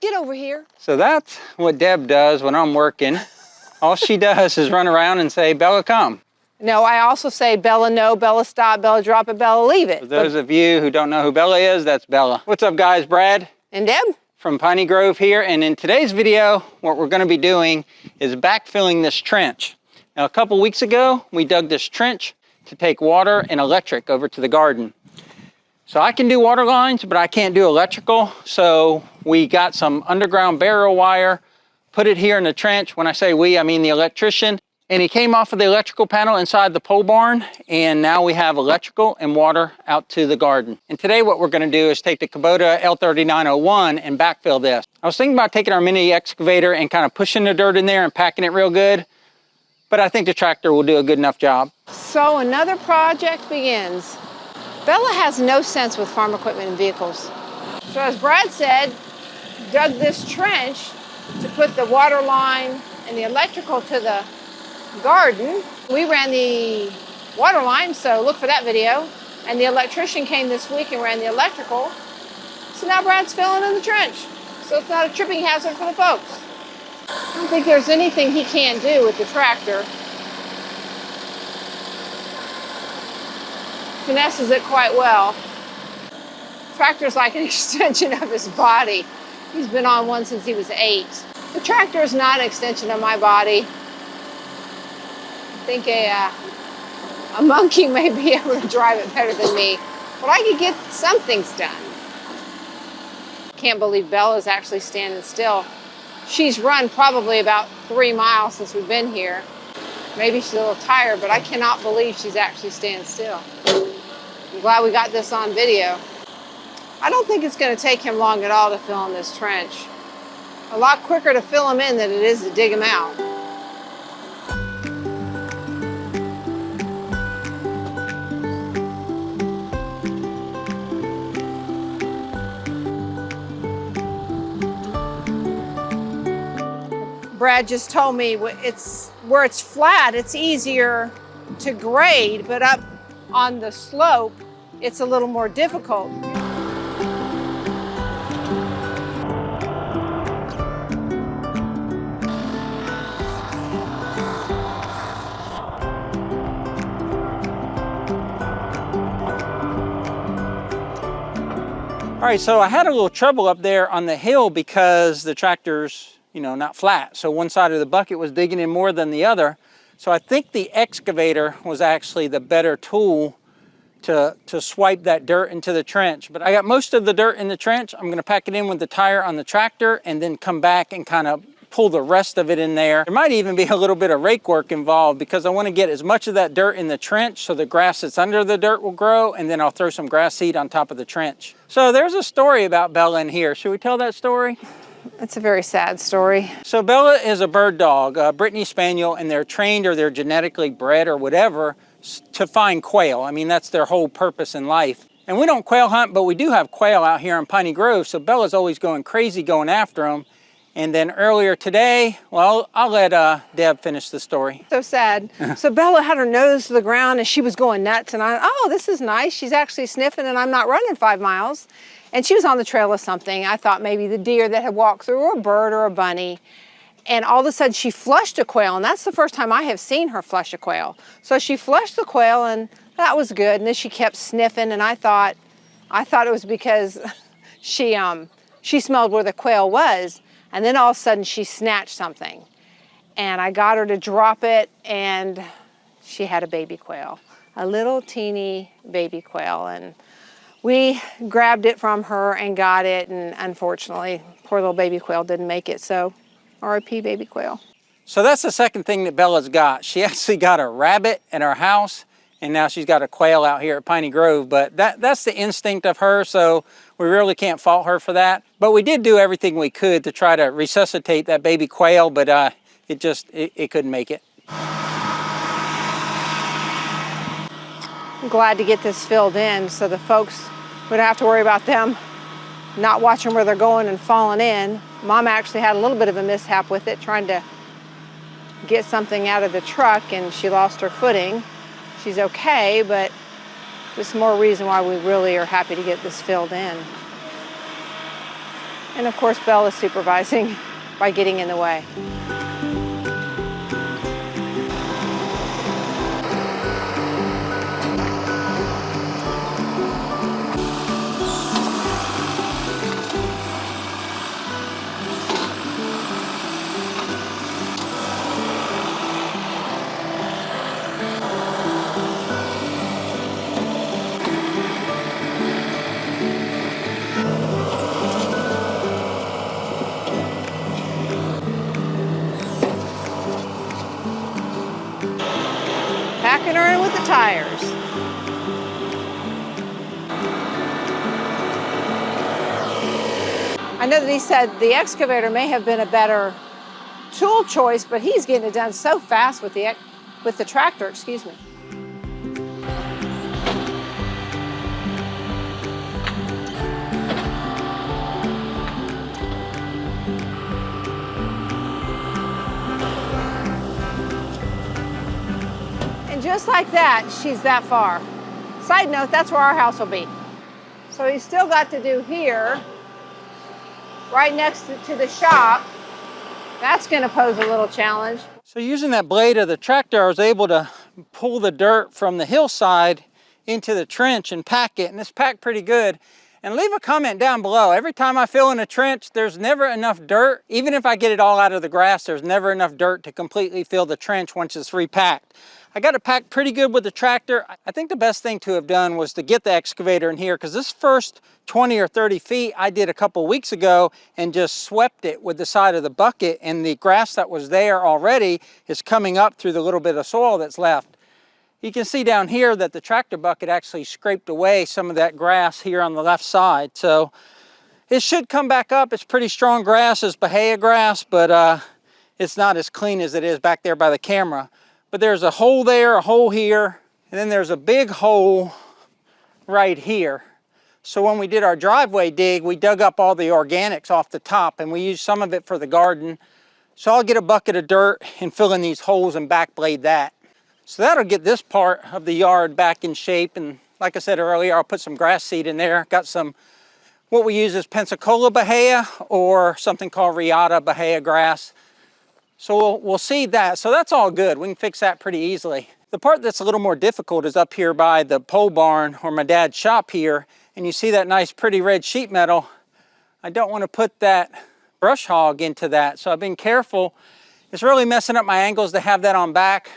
Get over here. So that's what Deb does when I'm working. All she does is run around and say, Bella, come. No, I also say, Bella, no, Bella, stop, Bella, drop it, Bella, leave it. For those of you who don't know who Bella is, that's Bella. What's up, guys? Brad. And Deb. From Piney Grove here. And in today's video, what we're going to be doing is backfilling this trench. Now, a couple weeks ago, we dug this trench to take water and electric over to the garden. So I can do water lines, but I can't do electrical. So we got some underground barrel wire, put it here in the trench. When I say we, I mean the electrician. And he came off of the electrical panel inside the pole barn, and now we have electrical and water out to the garden. And today what we're gonna do is take the Kubota L3901 and backfill this. I was thinking about taking our mini excavator and kind of pushing the dirt in there and packing it real good, but I think the tractor will do a good enough job. So another project begins. Bella has no sense with farm equipment and vehicles. So as Brad said, dug this trench to put the water line and the electrical to the garden. We ran the water line, so look for that video. And the electrician came this week and ran the electrical. So now Brad's filling in the trench. So it's not a tripping hazard for the folks. I don't think there's anything he can't do with the tractor. Finesses it quite well. Tractor's like an extension of his body. He's been on one since he was 8. The tractor is not an extension of my body. I think a monkey may be able to drive it better than me, but I could get some things done. Can't believe Bella's actually standing still. She's run probably about 3 miles since we've been here. Maybe she's a little tired, but I cannot believe she's actually standing still. I'm glad we got this on video. I don't think it's going to take him long at all to fill in this trench. A lot quicker to fill him in than it is to dig him out. Brad just told me it's where it's flat, it's easier to grade, but up on the slope, it's a little more difficult. All right, so I had a little trouble up there on the hill because the tractor's not flat. So one side of the bucket was digging in more than the other. So I think the excavator was actually the better tool to swipe that dirt into the trench. But I got most of the dirt in the trench. I'm gonna pack it in with the tire on the tractor and then come back and kind of pull the rest of it in there. There might even be a little bit of rake work involved because I want to get as much of that dirt in the trench so the grass that's under the dirt will grow, and then I'll throw some grass seed on top of the trench. So there's a story about Bella in here. Should we tell that story? It's a very sad story. So Bella is a bird dog, a Brittany Spaniel, and they're trained or they're genetically bred or whatever to find quail. I mean, that's their whole purpose in life. And we don't quail hunt, but we do have quail out here in Piney Grove, so Bella's always going crazy going after them. And then earlier today, well, I'll let Deb finish the story. So sad. So Bella had her nose to the ground and she was going nuts, and oh, this is nice. She's actually sniffing and I'm not running 5 miles. And she was on the trail of something. I thought maybe the deer that had walked through, or a bird or a bunny. And all of a sudden she flushed a quail, and that's the first time I have seen her flush a quail. So she flushed the quail, and that was good. And then she kept sniffing, and I thought it was because she smelled where the quail was. And then all of a sudden she snatched something. And I got her to drop it, and she had a baby quail, a little teeny baby quail. And we grabbed it from her and got it, and unfortunately, poor little baby quail didn't make it, so R.I.P. baby quail. So that's the second thing that Bella's got. She actually got a rabbit at our house, and now she's got a quail out here at Piney Grove, but that's the instinct of her, so we really can't fault her for that. But we did do everything we could to try to resuscitate that baby quail, but it couldn't make it. I'm glad to get this filled in so the folks would have to worry about them not watching where they're going and falling in. Mom actually had a little bit of a mishap with it, trying to get something out of the truck, and she lost her footing. She's okay, but just more reason why we really are happy to get this filled in. And of course, Belle is supervising by getting in the way. Packing her in with the tires. I know that he said the excavator may have been a better tool choice, but he's getting it done so fast with the tractor, excuse me. And just like that, she's that far. Side note, that's where our house will be. So he's still got to do here, right next to the shop. That's gonna pose a little challenge. So using that blade of the tractor, I was able to pull the dirt from the hillside into the trench and pack it, and it's packed pretty good. And leave a comment down below. Every time I fill in a trench, there's never enough dirt. Even if I get it all out of the grass, there's never enough dirt to completely fill the trench once it's repacked. I got it packed pretty good with the tractor. I think the best thing to have done was to get the excavator in here, because this first 20 or 30 feet I did a couple weeks ago and just swept it with the side of the bucket, and the grass that was there already is coming up through the little bit of soil that's left. You can see down here that the tractor bucket actually scraped away some of that grass here on the left side. So it should come back up. It's pretty strong grass, it's Bahia grass, but it's not as clean as it is back there by the camera. But there's a hole there, a hole here, and then there's a big hole right here. So when we did our driveway dig, we dug up all the organics off the top, and we used some of it for the garden. So I'll get a bucket of dirt and fill in these holes and backblade that. So that'll get this part of the yard back in shape. And like I said earlier, I'll put some grass seed in there. Got some, what we use is Pensacola Bahia or something called Riata Bahia grass. So we'll seed that. So that's all good. We can fix that pretty easily. The part that's a little more difficult is up here by the pole barn or my dad's shop here. And you see that nice pretty red sheet metal. I don't want to put that brush hog into that. So I've been careful. It's really messing up my angles to have that on back.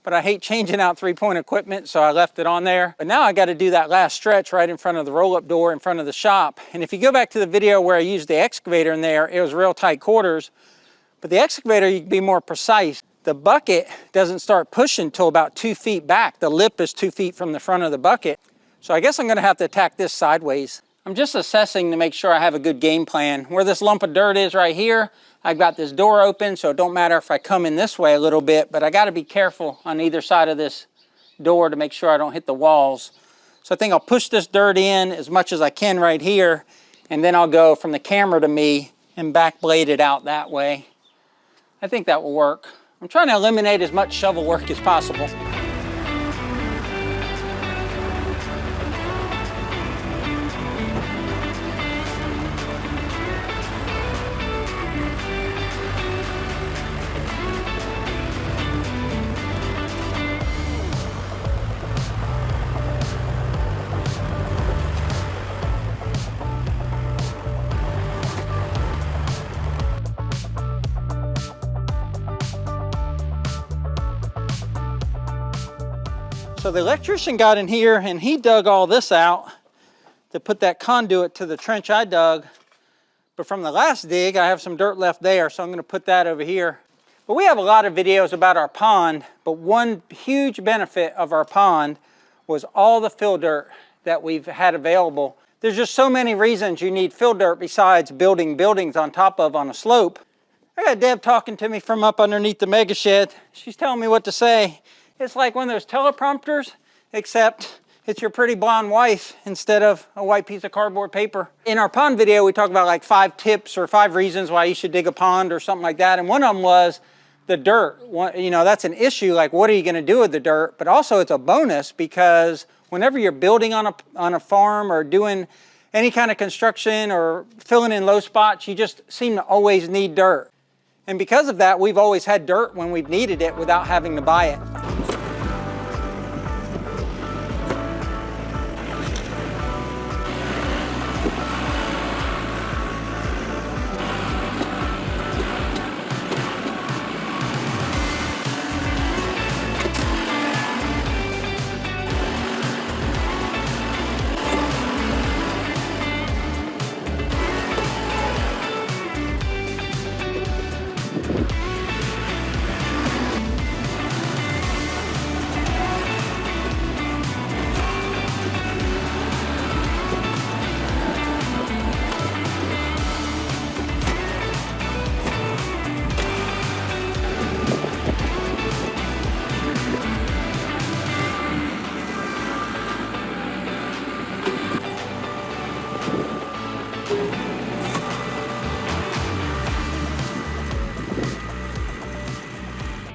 But I hate changing out 3-point equipment, so I left it on there. But now I got to do that last stretch right in front of the roll-up door in front of the shop. And if you go back to the video where I used the excavator in there, it was real tight quarters. But the excavator, you can be more precise. The bucket doesn't start pushing until about 2 feet back. The lip is 2 feet from the front of the bucket. So I guess I'm going to have to attack this sideways. I'm just assessing to make sure I have a good game plan. Where this lump of dirt is right here, I've got this door open, so it don't matter if I come in this way a little bit, but I got to be careful on either side of this door to make sure I don't hit the walls. So I think I'll push this dirt in as much as I can right here, and then I'll go from the camera to me and backblade it out that way. I think that will work. I'm trying to eliminate as much shovel work as possible. So the electrician got in here and he dug all this out to put that conduit to the trench I dug. But from the last dig, I have some dirt left there, so I'm gonna put that over here. But we have a lot of videos about our pond, but one huge benefit of our pond was all the fill dirt that we've had available. There's just so many reasons you need fill dirt besides building buildings on top of on a slope. I got Deb talking to me from up underneath the mega shed. She's telling me what to say. It's like one of those teleprompters, except it's your pretty blonde wife instead of a white piece of cardboard paper. In our pond video, we talk about like 5 tips or 5 reasons why you should dig a pond or something like that. And one of them was the dirt. You know, that's an issue, like what are you gonna do with the dirt? But also it's a bonus because whenever you're building on a farm or doing Any kind of construction or filling in low spots, you just seem to always need dirt. And because of that, we've always had dirt when we've needed it without having to buy it.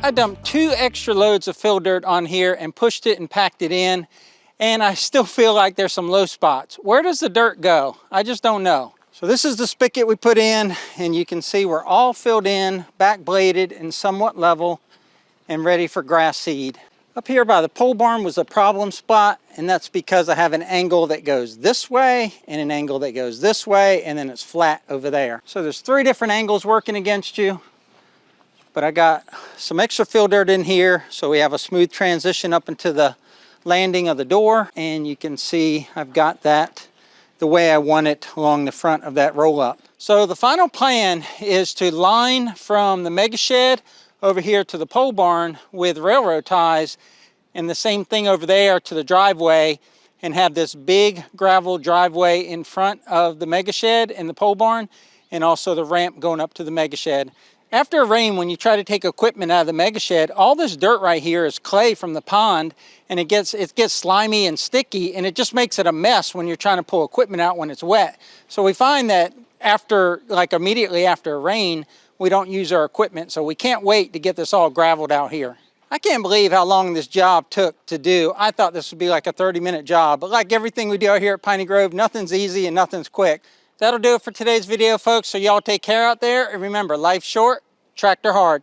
I dumped 2 extra loads of fill dirt on here and pushed it and packed it in, and I still feel like there's some low spots. Where does the dirt go? I just don't know. So this is the spigot we put in, and you can see we're all filled in, back bladed and somewhat level and ready for grass seed. Up here by the pole barn was a problem spot, and that's because I have an angle that goes this way and an angle that goes this way, and then it's flat over there. So there's 3 different angles working against you. But I got some extra fill dirt in here so we have a smooth transition up into the landing of the door, and you can see I've got that the way I want it along the front of that roll up. So the final plan is to line from the mega shed over here to the pole barn with railroad ties, and the same thing over there to the driveway, and have this big gravel driveway in front of the mega shed and the pole barn, and also the ramp going up to the mega shed. After a rain, when you try to take equipment out of the mega shed, all this dirt right here is clay from the pond, and it gets slimy and sticky, and it just makes it a mess when you're trying to pull equipment out when it's wet. So we find that immediately after a rain, we don't use our equipment, so we can't wait to get this all graveled out here. I can't believe how long this job took to do. I thought this would be like a 30-minute job, but like everything we do out here at Piney Grove, nothing's easy and nothing's quick. That'll do it for today's video, folks. So y'all take care out there, and remember, life's short, tractor hard.